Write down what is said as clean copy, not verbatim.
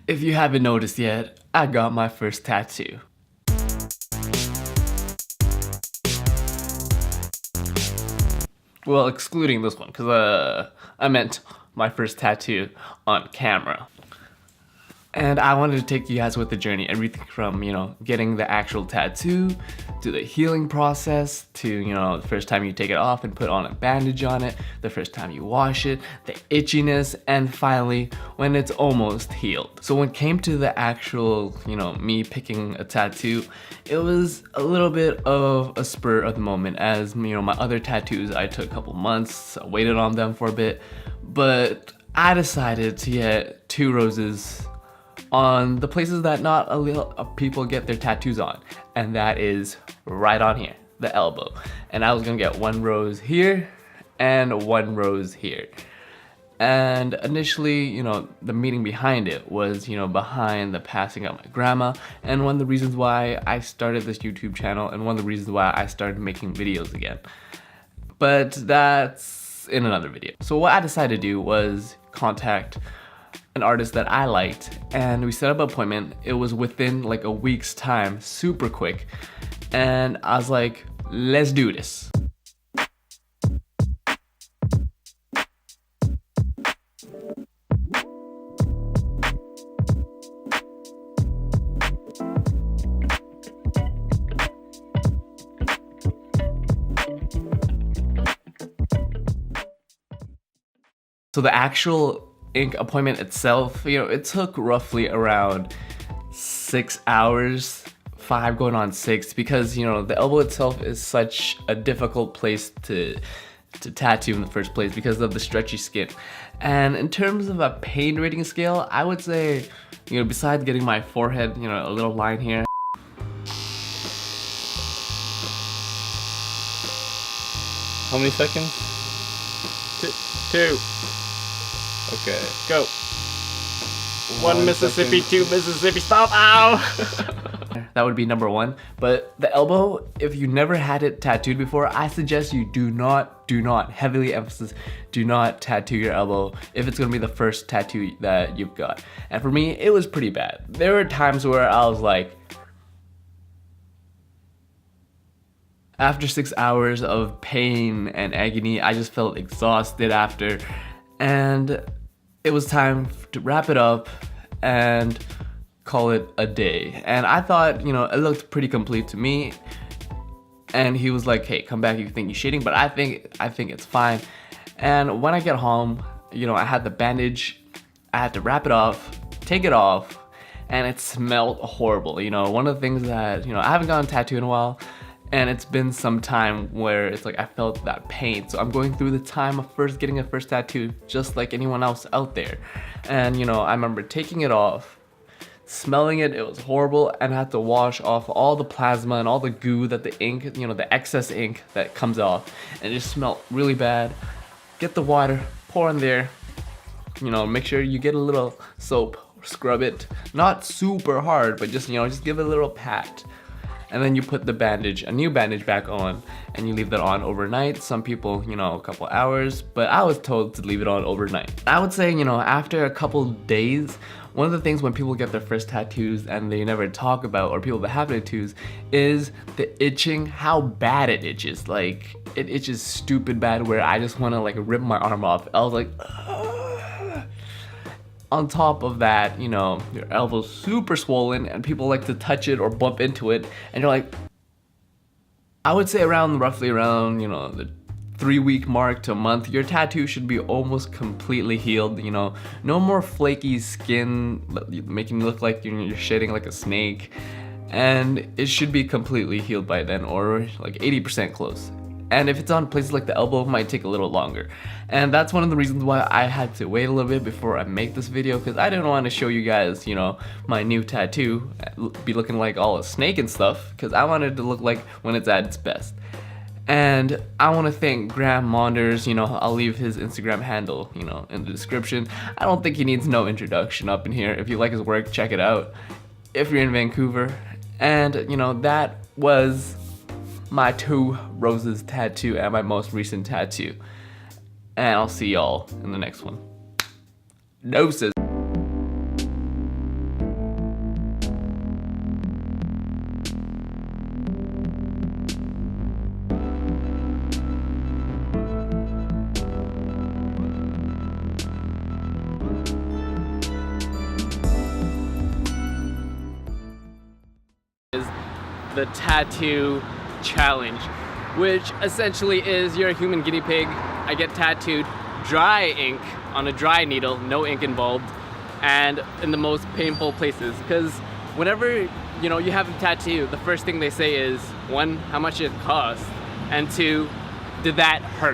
If you haven't noticed yet, I got my first tattoo. Well, excluding this one, because I meant my first tattoo on camera. And I wanted to take you guys with the journey, everything from, getting the actual tattoo, to the healing process, to, the first time you take it off and put on a bandage on it, the first time you wash it, the itchiness, and finally, when it's almost healed. So when it came to the actual, me picking a tattoo, it was a little bit of a spur of the moment, as, my other tattoos, I took a couple months, I waited on them for a bit, but I decided to get 2 roses on the places that not a lot of people get their tattoos on, and that is right on here, the elbow. And I was gonna get 1 rose here and 1 rose here. And initially, the meaning behind it was, behind the passing of my grandma, and one of the reasons why I started this YouTube channel, and one of the reasons why I started making videos again. But that's in another video. So what I decided to do was contact an artist that I liked, and we set up an appointment. It was within like a week's time, super quick, and I was like, let's do this. So the actual ink appointment itself, it took roughly around 6 hours, 5 going on 6, because the elbow itself is such a difficult place to tattoo in the first place because of the stretchy skin. And in terms of a pain rating scale, I would say, besides getting my forehead, a little line here. How many seconds? 2. Okay, go. 1 Mississippi, 2 Mississippi, stop, ow! That would be number 1. But the elbow, if you never had it tattooed before, I suggest you do not, heavily emphasis, do not tattoo your elbow if it's gonna be the first tattoo that you've got. And for me, it was pretty bad. There were times where I was like, after 6 hours of pain and agony, I just felt exhausted after, and it was time to wrap it up and call it a day. And I thought, it looked pretty complete to me. And he was like, hey, come back if you think you're shading, but I think it's fine. And when I get home, I had the bandage, I had to wrap it off, take it off, and it smelled horrible. One of the things that, I haven't gotten a tattoo in a while, and it's been some time where it's like I felt that pain. So I'm going through the time of getting a first tattoo, just like anyone else out there. And I remember taking it off, smelling it, it was horrible, and I had to wash off all the plasma and all the goo that the ink, the excess ink that comes off, and it just smelled really bad. Get the water, pour in there, make sure you get a little soap, scrub it, not super hard, but just give it a little pat. And then you put the bandage, a new bandage back on, and you leave that on overnight. Some people, a couple hours, but I was told to leave it on overnight. I would say, after a couple days, one of the things when people get their first tattoos and they never talk about, or people that have tattoos, is the itching, how bad it itches. Like, it itches stupid bad where I just wanna rip my arm off. I was like, ugh. On top of that, your elbow's super swollen and people like to touch it or bump into it, and you're like, I would say roughly around, the 3-week mark to a month, your tattoo should be almost completely healed, no more flaky skin making you look like you're shedding like a snake, and it should be completely healed by then, or like 80% close. And if it's on places like the elbow, it might take a little longer. And that's one of the reasons why I had to wait a little bit before I make this video, because I didn't want to show you guys, my new tattoo, be looking like all a snake and stuff, because I wanted it to look like when it's at its best. And I want to thank Graham Maunders, I'll leave his Instagram handle, in the description. I don't think he needs no introduction up in here. If you like his work, check it out, if you're in Vancouver. And, that was my 2 roses tattoo and my most recent tattoo. And I'll see y'all in the next one. Doses. the tattoo challenge, which essentially is you're a human guinea pig. I get tattooed dry ink on a dry needle, no ink involved, and in the most painful places. Because whenever you have a tattoo, the first thing they say is, one, how much it costs, and two, did that hurt?